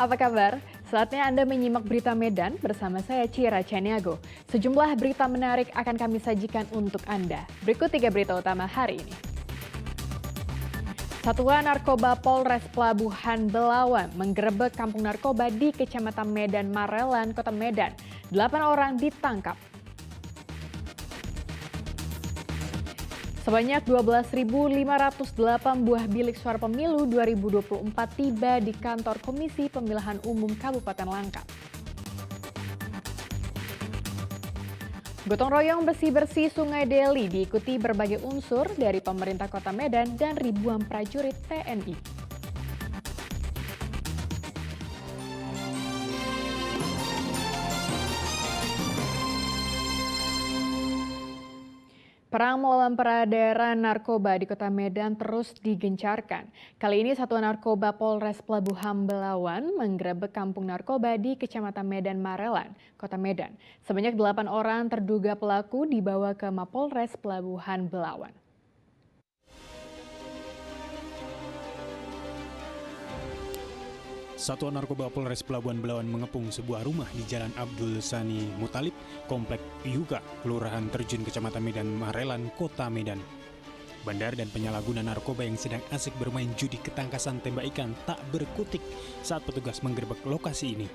apa kabar? Saatnya Anda menyimak berita Medan bersama saya Cira Caniago. Sejumlah berita menarik akan kami sajikan untuk Anda. Berikut 3 berita utama hari ini. Satuan Narkoba Polres Pelabuhan Belawan menggerebek kampung narkoba di Kecamatan Medan Marelan, Kota Medan. 8 orang ditangkap. Sebanyak 12.508 buah bilik suara pemilu 2024 tiba di kantor Komisi Pemilihan Umum Kabupaten Langkat. Gotong royong bersih-bersih Sungai Deli diikuti berbagai unsur dari pemerintah Kota Medan dan ribuan prajurit TNI. Perang melawan peredaran narkoba di Kota Medan terus digencarkan. Kali ini Satuan Narkoba Polres Pelabuhan Belawan menggerebek kampung narkoba di Kecamatan Medan Marelan, Kota Medan. Sebanyak 8 orang terduga pelaku dibawa ke Mapolres Pelabuhan Belawan. Satuan Narkoba Polres Pelabuhan Belawan mengepung sebuah rumah di Jalan Abdul Sani Mutalib, Komplek Yuga, Kelurahan Terjun, Kecamatan Medan Marelan, Kota Medan. Bandar dan penyalahguna narkoba yang sedang asik bermain judi ketangkasan tembak ikan tak berkutik saat petugas menggerebek lokasi ini.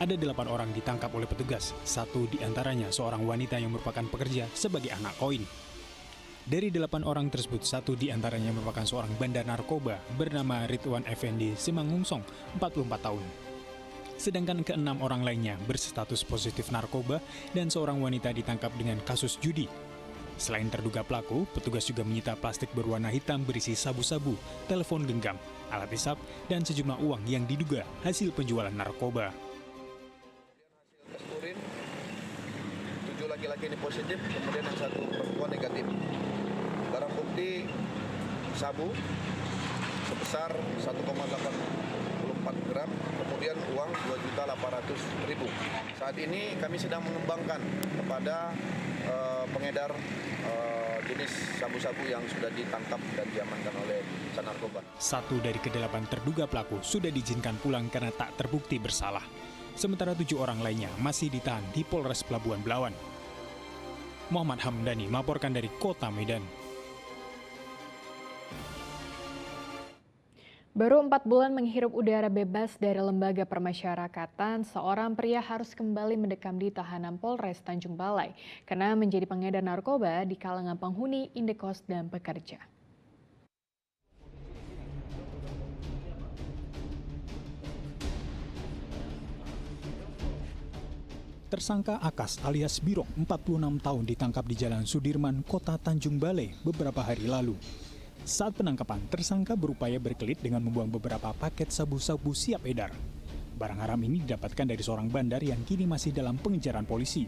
Ada 8 orang ditangkap oleh petugas, 1 diantaranya seorang wanita yang merupakan pekerja sebagai anak koin. Dari 8 orang tersebut, 1 diantaranya merupakan seorang bandar narkoba bernama Ridwan Effendi Simangungsong, 44 tahun. Sedangkan ke-6 orang lainnya berstatus positif narkoba dan seorang wanita ditangkap dengan kasus judi. Selain terduga pelaku, petugas juga menyita plastik berwarna hitam berisi sabu-sabu, telepon genggam, alat hisap, dan sejumlah uang yang diduga hasil penjualan narkoba. Tes urin, 7 laki-laki ini positif, kemudian yang 1 perempuan negatif. Barang bukti sabu sebesar 1,84 gram, kemudian uang 2.800.000. Saat ini kami sedang mengembangkan kepada pengedar jenis sabu-sabu yang sudah ditangkap dan diamankan oleh Satuan Narkoba. 1 dari ke-8 terduga pelaku sudah diizinkan pulang karena tak terbukti bersalah. Sementara 7 orang lainnya masih ditahan di Polres Pelabuhan Belawan. Muhammad Hamdani melaporkan dari Kota Medan. Baru 4 bulan menghirup udara bebas dari lembaga permasyarakatan, seorang pria harus kembali mendekam di tahanan Polres Tanjung Balai karena menjadi pengedar narkoba di kalangan penghuni indekos dan pekerja. Tersangka Akas alias Birok, 46 tahun ditangkap di Jalan Sudirman, Kota Tanjung Balai beberapa hari lalu. Saat penangkapan, tersangka berupaya berkelit dengan membuang beberapa paket sabu-sabu siap edar. Barang haram ini didapatkan dari seorang bandar yang kini masih dalam pengejaran polisi.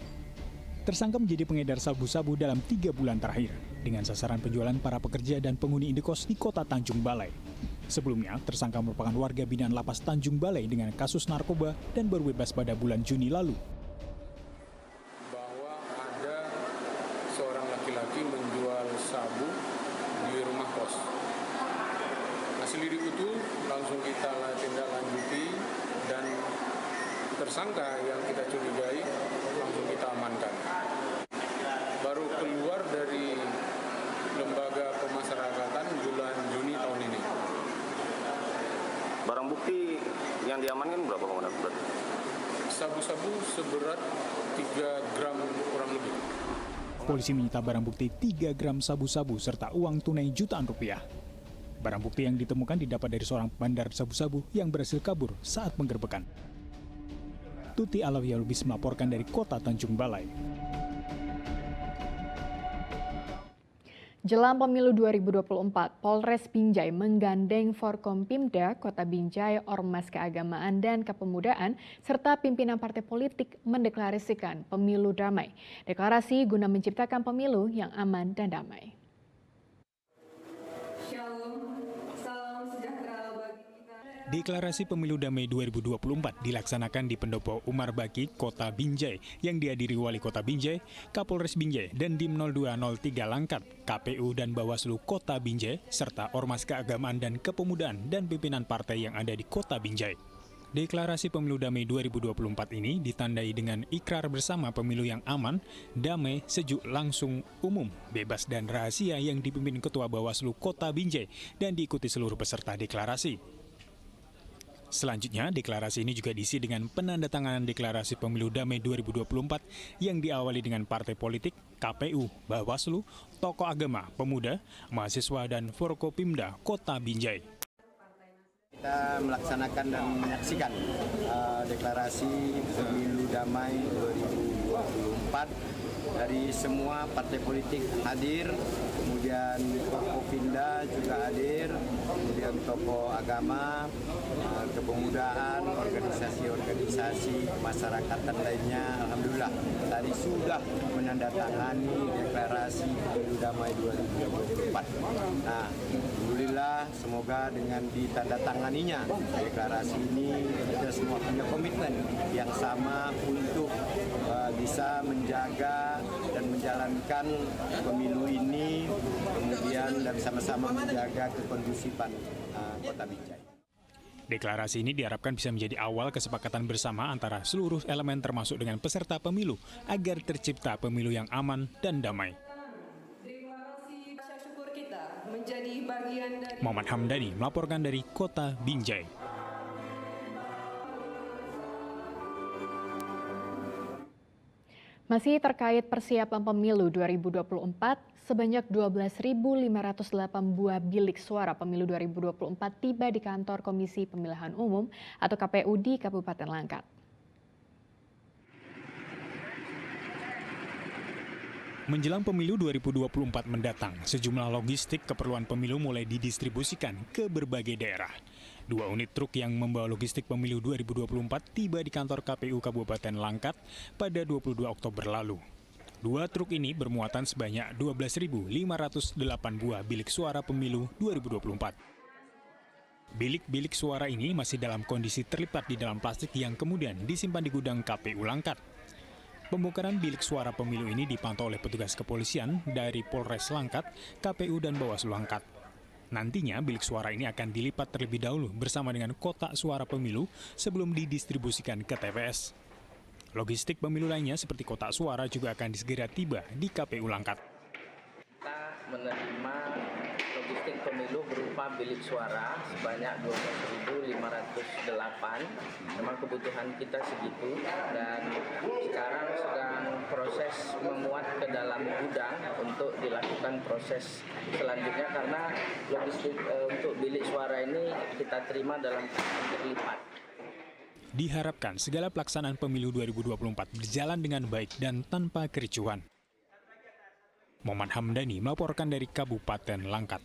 Tersangka menjadi pengedar sabu-sabu dalam 3 bulan terakhir, dengan sasaran penjualan para pekerja dan penghuni indekos di Kota Tanjung Balai. Sebelumnya, tersangka merupakan warga binaan Lapas Tanjung Balai dengan kasus narkoba dan baru bebas pada bulan Juni lalu. Bahwa ada seorang laki-laki menjual sabu di rumah kos. Hasil lidik itu langsung kita tindak lanjuti dan tersangka yang kita curigai langsung kita amankan. Baru keluar dari lembaga pemasyarakatan bulan Juni tahun ini. Barang bukti yang diamankan berapa komandan? Sabu-sabu seberat 3 gram kurang lebih. Polisi menyita barang bukti 3 gram sabu-sabu serta uang tunai jutaan rupiah. Barang bukti yang ditemukan didapat dari seorang bandar sabu-sabu yang berhasil kabur saat penggerbekan. Tuti Alawiyah Lubis melaporkan dari Kota Tanjung Balai. Jelang pemilu 2024, Polres Binjai menggandeng Forkompimda Kota Binjai, Ormas Keagamaan dan Kepemudaan, serta pimpinan partai politik mendeklarasikan pemilu damai. Deklarasi guna menciptakan pemilu yang aman dan damai. Deklarasi Pemilu Damai 2024 dilaksanakan di Pendopo Umar Baki, Kota Binjai, yang dihadiri Wali Kota Binjai, Kapolres Binjai, dan Dim 0203 Langkat, KPU dan Bawaslu Kota Binjai, serta Ormas Keagamaan dan Kepemudaan dan pimpinan partai yang ada di Kota Binjai. Deklarasi Pemilu Damai 2024 ini ditandai dengan ikrar bersama pemilu yang aman, damai, sejuk, langsung, umum, bebas dan rahasia yang dipimpin Ketua Bawaslu Kota Binjai dan diikuti seluruh peserta deklarasi. Selanjutnya, deklarasi ini juga diisi dengan penandatanganan Deklarasi Pemilu Damai 2024 yang diawali dengan partai politik, KPU, Bawaslu, tokoh agama, pemuda, mahasiswa, dan Forkopimda Kota Binjai. Kita melaksanakan dan menyaksikan deklarasi Pemilu Damai 2024 dari semua partai politik hadir, kemudian Forkopimda juga hadir, kemudian tokoh agama, kepemudaan, organisasi-organisasi masyarakatan lainnya. Alhamdulillah tadi sudah menandatangani deklarasi Pemilu Damai 2024. Nah, alhamdulillah semoga dengan ditandatanganinya deklarasi ini kita semua punya komitmen yang sama untuk bisa menjaga dan menjalankan pemilu ini, kemudian dan sama-sama menjaga kekondusifan Kota Binjai. Deklarasi ini diharapkan bisa menjadi awal kesepakatan bersama antara seluruh elemen termasuk dengan peserta pemilu agar tercipta pemilu yang aman dan damai. Muhammad Hamdani melaporkan dari Kota Binjai. Masih terkait persiapan pemilu 2024, sebanyak 12.508 buah bilik suara pemilu 2024 tiba di kantor Komisi Pemilihan Umum atau KPU di Kabupaten Langkat. Menjelang pemilu 2024 mendatang, sejumlah logistik keperluan pemilu mulai didistribusikan ke berbagai daerah. 2 unit truk yang membawa logistik pemilu 2024 tiba di kantor KPU Kabupaten Langkat pada 22 Oktober lalu. 2 truk ini bermuatan sebanyak 12.508 buah bilik suara pemilu 2024. Bilik-bilik suara ini masih dalam kondisi terlipat di dalam plastik yang kemudian disimpan di gudang KPU Langkat. Pembongkaran bilik suara pemilu ini dipantau oleh petugas kepolisian dari Polres Langkat, KPU, dan Bawaslu Langkat. Nantinya bilik suara ini akan dilipat terlebih dahulu bersama dengan kotak suara pemilu sebelum didistribusikan ke TPS. Logistik pemilu lainnya seperti kotak suara juga akan segera tiba di KPU Langkat. Kita menerima logistik pemilu berupa bilik suara sebanyak 12.508. Memang kebutuhan kita segitu dan sekarang sedang proses memuat ke dalam gudang untuk dilakukan proses selanjutnya karena logistik untuk bilik suara ini kita terima dalam terlipat. Diharapkan segala pelaksanaan pemilu 2024 berjalan dengan baik dan tanpa kericuhan. Muhammad Hamdani melaporkan dari Kabupaten Langkat.